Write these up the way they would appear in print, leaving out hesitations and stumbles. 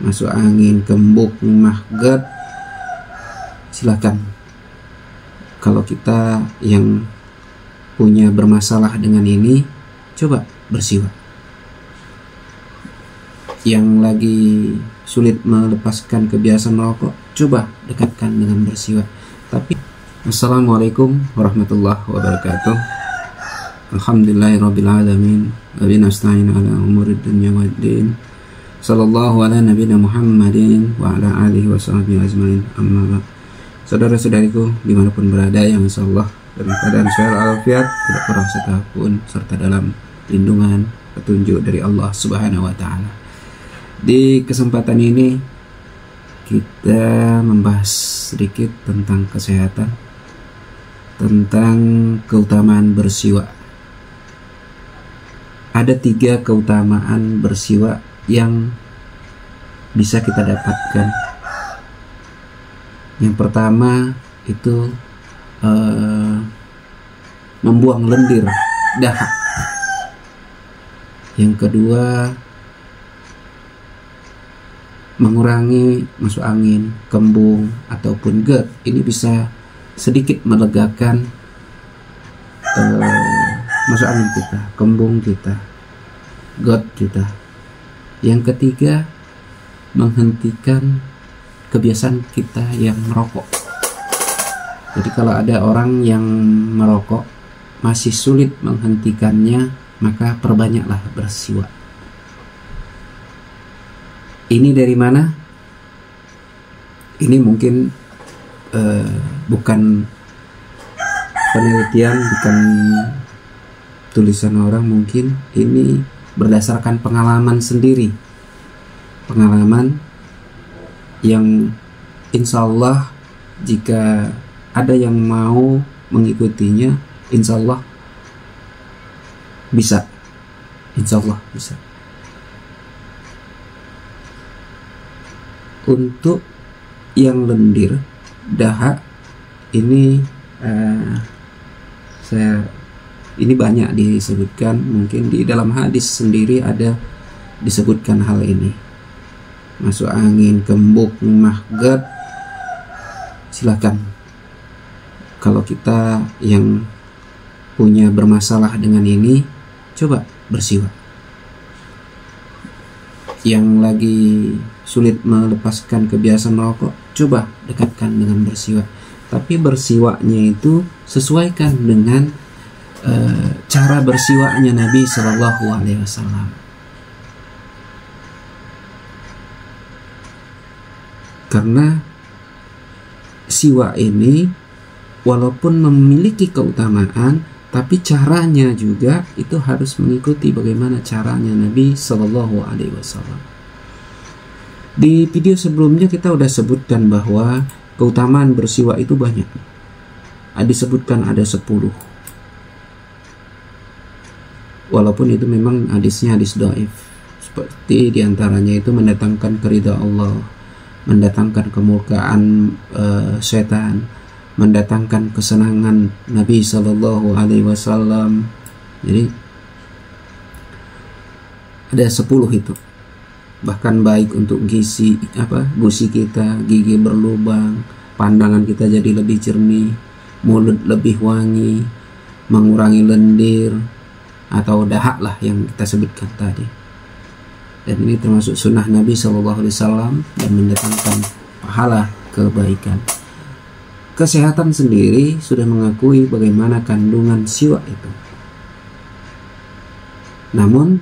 masuk angin, kembung, mahgad, silakan. Kalau kita yang punya bermasalah dengan ini, coba bersiwak. Yang lagi sulit melepaskan kebiasaan merokok, coba dekatkan dengan bersiwak. Tapi Assalamualaikum warahmatullahi wabarakatuh. Alhamdulillahirrabbilalamin. Wabi nasta'in ala umurid dunya waddin. Sallallahu ala nabiyina Muhammadin wa ala alihi wa sahbihi ajmain. Amma ba'd. Saudara-saudariku dimanapun berada, yang insyaallah dalam keadaan sehat walafiat, tidak kurang satupun, serta dalam lindungan petunjuk dari Allah Subhanahu wa taala. Di kesempatan ini kita membahas sedikit tentang kesehatan, tentang keutamaan bersiwak. Ada 3 keutamaan bersiwak yang bisa kita dapatkan. Yang pertama itu membuang lendir, dahak. Yang kedua, mengurangi masuk angin, kembung, ataupun GERD. Ini bisa sedikit melegakan masuk angin kita, kembung kita, GERD kita. Yang ketiga, menghentikan kebiasaan kita yang merokok. Jadi kalau ada orang yang merokok masih sulit menghentikannya, maka perbanyaklah bersiwak. Ini dari mana? Ini mungkin bukan penelitian, bukan tulisan orang, mungkin ini berdasarkan pengalaman sendiri. Pengalaman yang insya Allah jika ada yang mau mengikutinya, insya Allah bisa. Insya Allah bisa. Untuk yang lendir, dahak, ini ini banyak disebutkan. Mungkin di dalam hadis sendiri ada disebutkan hal ini. Masuk angin, kembung, mahgad, silakan. Kalau kita yang punya bermasalah dengan ini, coba bersiwak. Yang lagi sulit melepaskan kebiasaan merokok, coba dekatkan dengan bersiwak. Tapi bersiwaknya itu sesuaikan dengan cara bersiwaknya Nabi Shallallahu Alaihi Wasallam. Karena siwak ini walaupun memiliki keutamaan, tapi caranya juga itu harus mengikuti bagaimana caranya Nabi Shallallahu Alaihi Wasallam. Di video sebelumnya kita udah sebutkan bahwa keutamaan bersiwak itu banyak. Disebutkan ada 10. Walaupun itu memang hadisnya hadis dhaif. Seperti diantaranya itu mendatangkan keridhaan Allah, mendatangkan kemurkaan setan, mendatangkan kesenangan Nabi Sallallahu Alaihi Wasallam. Jadi ada 10 itu. Bahkan baik untuk gusi kita, gigi berlubang, pandangan kita jadi lebih jernih, mulut lebih wangi, mengurangi lendir atau dahak lah yang kita sebutkan tadi. Dan ini termasuk sunnah Nabi Sallallahu Alaihi Wasallam dan mendatangkan pahala kebaikan. Kesehatan sendiri sudah mengakui bagaimana kandungan siwak itu. Namun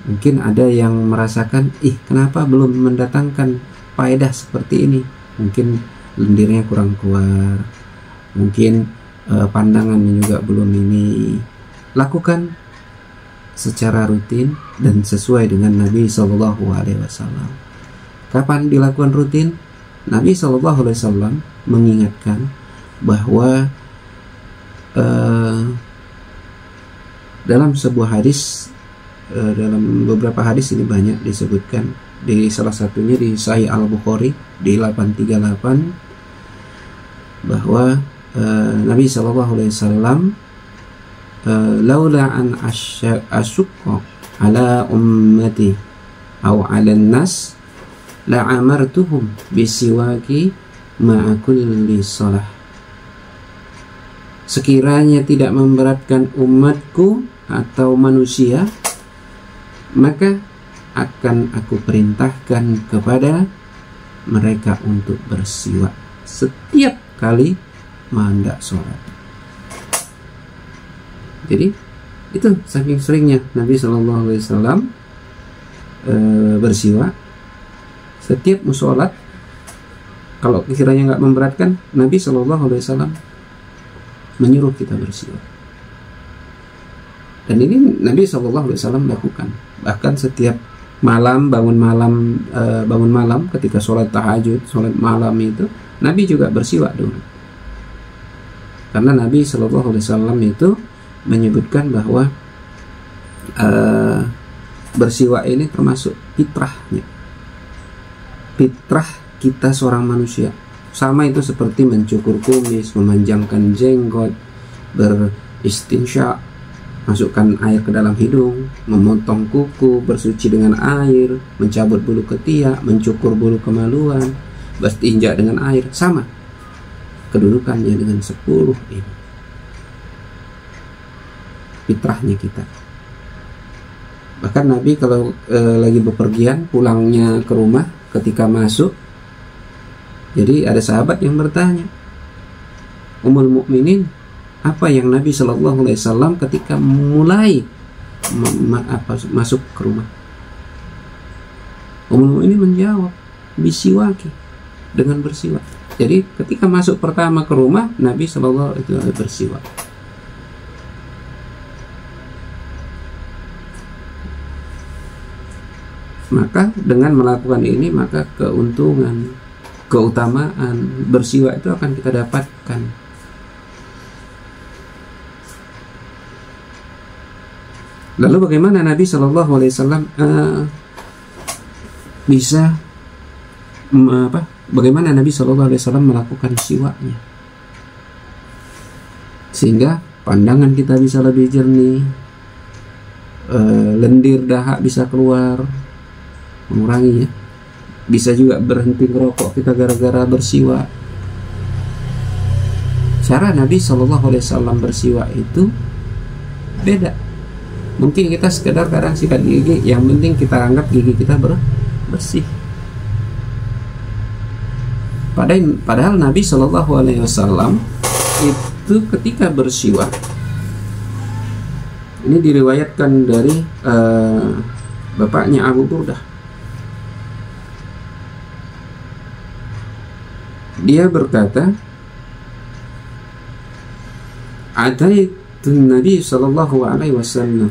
mungkin ada yang merasakan, kenapa belum mendatangkan faedah seperti ini? Mungkin lendirnya kurang keluar, mungkin pandangannya juga belum ini. Lakukan secara rutin dan sesuai dengan Nabi Shallallahu Alaihi Wasallam. Kapan dilakukan rutin? Nabi Shallallahu Alaihi Wasallam mengingatkan bahwa dalam sebuah hadis, dalam beberapa hadis ini banyak disebutkan. Di salah satunya di Sahih Al-Bukhari di 838 bahwa Nabi Shallallahu Alaihi Wasallam laula an asyqa ala ummati aw ala nas la'amartuhum bisiwaki ma'a kulli shalah. Sekiranya tidak memberatkan umatku atau manusia, maka akan aku perintahkan kepada mereka untuk bersiwak setiap kali hendak sholat. Jadi itu saking seringnya Nabi SAW bersiwak setiap mau sholat. Kalau kiranya nggak memberatkan, Nabi SAW menyuruh kita bersiwak. Dan ini Nabi SAW lakukan. Bahkan setiap malam, bangun malam ketika sholat tahajud, sholat malam itu Nabi juga bersiwak dulu. Karena Nabi SAW itu menyebutkan bahwa bersiwak ini termasuk fitrahnya, fitrah kita seorang manusia. Sama itu seperti mencukur kumis, memanjangkan jenggot, beristinsya, masukkan air ke dalam hidung, memotong kuku, bersuci dengan air, mencabut bulu ketiak, mencukur bulu kemaluan, beristinja dengan air. Sama kedudukannya dengan 10 ini. Fitrahnya kita. Bahkan Nabi kalau lagi bepergian, pulangnya ke rumah, ketika masuk, jadi ada sahabat yang bertanya, Ummul Mukminin, apa yang Nabi SAW ketika mulai masuk ke rumah? Ummul Mukminin menjawab, bisiwaki, dengan bersiwak. Jadi ketika masuk pertama ke rumah, Nabi SAW itu bersiwak. Maka dengan melakukan ini, maka keuntungan, keutamaan bersiwak itu akan kita dapatkan. Lalu bagaimana Nabi SAW bisa bagaimana Nabi SAW melakukan siwaknya sehingga pandangan kita bisa lebih jernih, lendir dahak bisa keluar, mengurangi ya. Bisa juga berhenti merokok kita gara-gara bersiwak. Cara Nabi SAW bersiwak itu beda. Mungkin kita sekedar kadang sikat gigi, yang penting kita anggap gigi kita bersih. Padahal Nabi SAW itu ketika bersiwak, ini diriwayatkan dari bapaknya Abu Burdah. Dia berkata, Ataitun Nabi sallallahu alaihi wasallam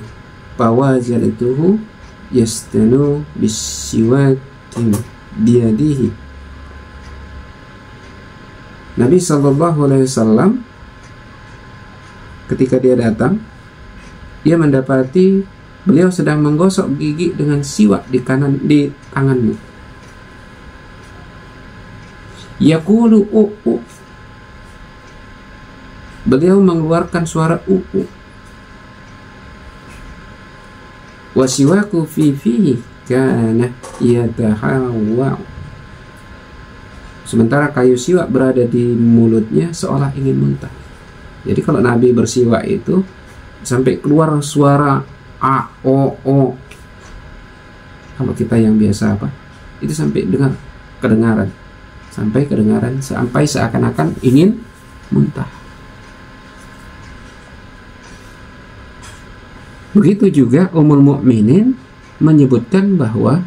fawajaltuhu yastanu bisiwakin biyadihi. Nabi sallallahu alaihi wasallam ketika dia datang, dia mendapati beliau sedang menggosok gigi dengan siwak di tangannya. Yaqulu beliau mengeluarkan suara wasiwaku fi fihi kana yatahawwa. Sementara kayu siwak berada di mulutnya seolah ingin muntah. Jadi kalau Nabi bersiwak itu sampai keluar suara a o. Kalau kita yang biasa itu sampai kedengaran sampai seakan-akan ingin muntah. Begitu juga Ummul Mukminin menyebutkan bahwa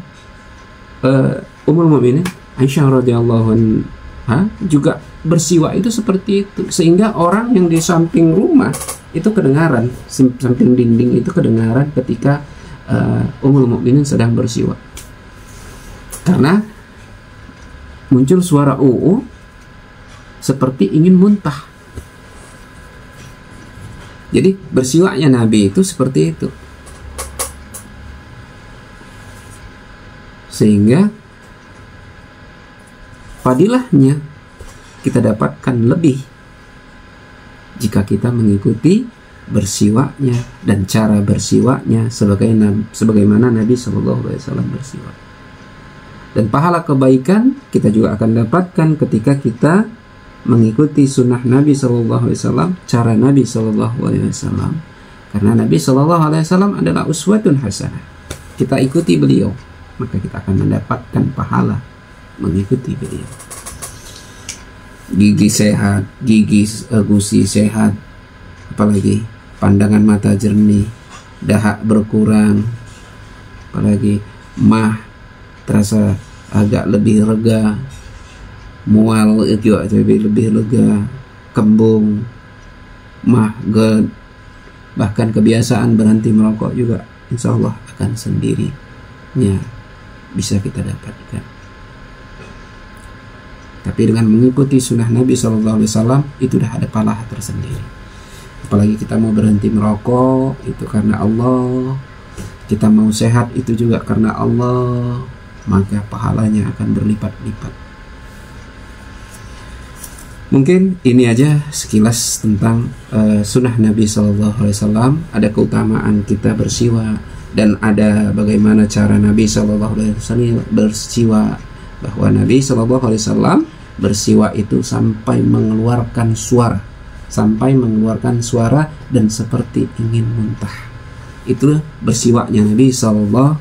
Ummul Mukminin Aisyah radhiyallahu anha juga bersiwak itu seperti itu, sehingga orang yang di samping rumah itu kedengaran, samping dinding itu kedengaran ketika Ummul Mukminin sedang bersiwak, karena muncul suara seperti ingin muntah. Jadi bersiwaknya Nabi itu seperti itu, sehingga fadilahnya kita dapatkan lebih jika kita mengikuti bersiwaknya dan cara bersiwaknya sebagaimana Nabi SAW bersiwak. Dan pahala kebaikan kita juga akan dapatkan ketika kita mengikuti sunnah Nabi SAW, cara Nabi SAW. Karena Nabi SAW adalah uswatun hasanah. Kita ikuti beliau, maka kita akan mendapatkan pahala mengikuti beliau. Gigi sehat, gusi sehat, apalagi pandangan mata jernih, dahak berkurang, apalagi mah terasa agak lebih lega, mual juga lebih lega, kembung, mah gerd, bahkan kebiasaan berhenti merokok juga insya Allah akan sendirinya bisa kita dapatkan. Tapi dengan mengikuti sunnah Nabi SAW itu udah ada pahala tersendiri. Apalagi kita mau berhenti merokok itu karena Allah, kita mau sehat itu juga karena Allah, maka pahalanya akan berlipat-lipat. Mungkin ini aja sekilas tentang sunnah Nabi SAW. Ada keutamaan kita bersiwa, dan ada bagaimana cara Nabi SAW bersiwa, bahwa Nabi SAW bersiwa itu sampai mengeluarkan suara dan seperti ingin muntah. Itu bersiwaknya Nabi SAW.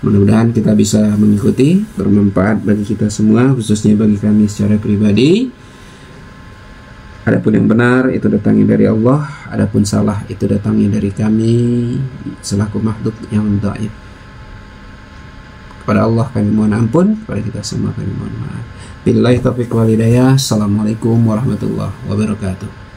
Mudah-mudahan kita bisa mengikuti, bermanfaat bagi kita semua, khususnya bagi kami secara pribadi. Adapun yang benar itu datangnya dari Allah, adapun salah itu datangnya dari kami selaku makhluk yang dhaif. Kepada Allah kami mohon ampun, kepada kita semua kami mohon maaf. Billahi taufiq wal hidayah. Assalamualaikum warahmatullahi wabarakatuh.